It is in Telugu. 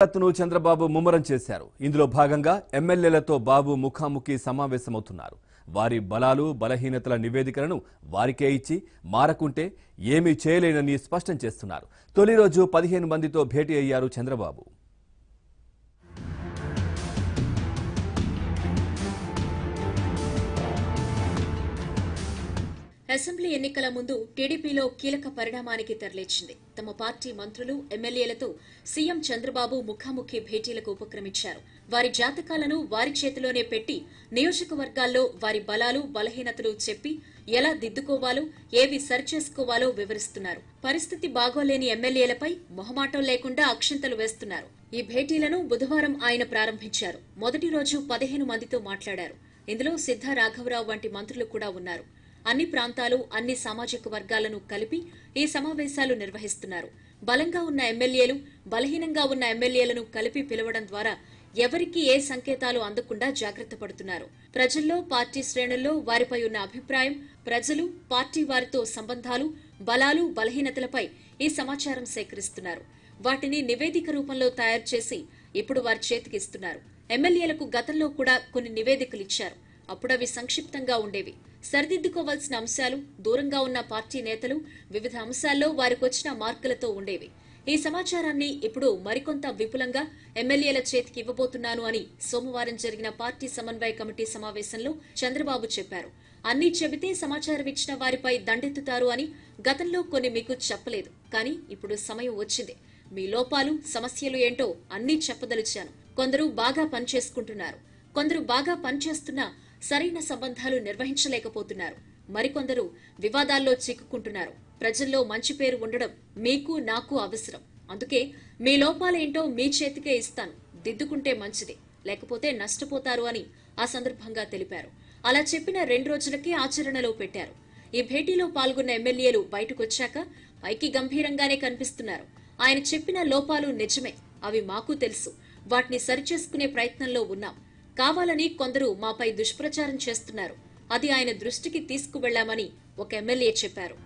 కసరత్తును చంద్రబాబు ముమ్మరం చేశారు. ఇందులో భాగంగా ఎమ్మెల్యేలతో బాబు ముఖాముఖి సమావేశమవుతున్నారు. వారి బలాలు బలహీనతల నివేదికలను వారికే ఇచ్చి మారకుంటే ఏమీ చేయలేనని స్పష్టం చేస్తున్నారు. తొలి రోజు 15 మందితో భేటీ అయ్యారు చంద్రబాబు. అసెంబ్లీ ఎన్నికల ముందు టీడీపీలో కీలక పరిణామానికి తెరలేచింది. తమ పార్టీ మంత్రులు ఎమ్మెల్యేలతో సీఎం చంద్రబాబు ముఖాముఖి భేటీలకు ఉపక్రమించారు. వారి జాతకాలను వారి చేతిలోనే పెట్టి నియోజకవర్గాల్లో వారి బలాలు బలహీనతలు చెప్పి ఎలా దిద్దుకోవాలో ఏవి సరిచేసుకోవాలో వివరిస్తున్నారు. పరిస్థితి బాగోలేని ఎమ్మెల్యేలపై మొహమాటం లేకుండా అక్షింతలు వేస్తున్నారు. ఈ భేటీలను బుధవారం ఆయన ప్రారంభించారు. మొదటి రోజు 15 మందితో మాట్లాడారు. ఇందులో సిద్ధా రాఘవరావు వంటి మంత్రులు కూడా ఉన్నారు. అన్ని ప్రాంతాలు అన్ని సామాజిక వర్గాలను కలిపి ఈ సమావేశాలు నిర్వహిస్తున్నారు. బలంగా ఉన్న ఎమ్మెల్యేలు బలహీనంగా ఉన్న ఎమ్మెల్యేలను కలిపి పిలవడం ద్వారా ఎవరికి ఏ సంకేతాలు అందకుండా జాగ్రత్త పడుతున్నారు. ప్రజల్లో పార్టీ శ్రేణుల్లో వారిపై ఉన్న అభిప్రాయం, ప్రజలు పార్టీ వారితో సంబంధాలు, బలాలు బలహీనతలపై ఈ సమాచారం సేకరిస్తున్నారు. వాటిని నివేదిక రూపంలో తయారు చేసి ఇప్పుడు వారి చేతికి ఇస్తున్నారు. ఎమ్మెల్యేలకు గతంలో కూడా కొన్ని నివేదికలు ఇచ్చారు. అప్పుడవి సంక్షిప్తంగా ఉండేవి. సరిదిద్దుకోవాల్సిన అంశాలు, దూరంగా ఉన్న పార్టీ నేతలు వివిధ అంశాల్లో వారికొచ్చిన మార్కులతో ఉండేవి. ఈ సమాచారాన్ని ఇప్పుడు మరికొంత విపులంగా ఎమ్మెల్యేల చేతికి ఇవ్వబోతున్నాను అని సోమవారం జరిగిన పార్టీ సమన్వయ కమిటీ సమావేశంలో చంద్రబాబు చెప్పారు. అన్నీ చెబితే సమాచారం ఇచ్చిన వారిపై దండెత్తుతారు అని గతంలో కొన్ని మీకు చెప్పలేదు. కానీ ఇప్పుడు సమయం వచ్చింది. మీ లోపాలు సమస్యలు ఏంటో అన్నీ చెప్పదలిచాను. కొందరు బాగా పనిచేసుకుంటున్నారు, కొందరు బాగా పనిచేస్తున్నా సరైన సంబంధాలు నిర్వహించలేకపోతున్నారు, మరికొందరు వివాదాల్లో చిక్కుకుంటున్నారు. ప్రజల్లో మంచి పేరు ఉండడం మీకు నాకు అవసరం. అందుకే మీ లోపాలేంటో మీ చేతికే ఇస్తాను, దిద్దుకుంటే మంచిది, లేకపోతే నష్టపోతారు అని ఆ సందర్భంగా తెలిపారు. అలా చెప్పిన 2 రోజులకే ఆచరణలో పెట్టారు. ఈ భేటీలో పాల్గొన్న ఎమ్మెల్యేలు బయటకొచ్చాక పైకి గంభీరంగానే కనిపిస్తున్నారు. ఆయన చెప్పిన లోపాలు నిజమే, అవి మాకు తెలుసు, వాటిని సరిచేసుకునే ప్రయత్నంలో ఉన్నాం. కావాలని కొందరు మాపై దుష్ప్రచారం చేస్తున్నారు, అది ఆయన దృష్టికి తీసుకువెళ్లామని ఒక ఎమ్మెల్యే చెప్పారు.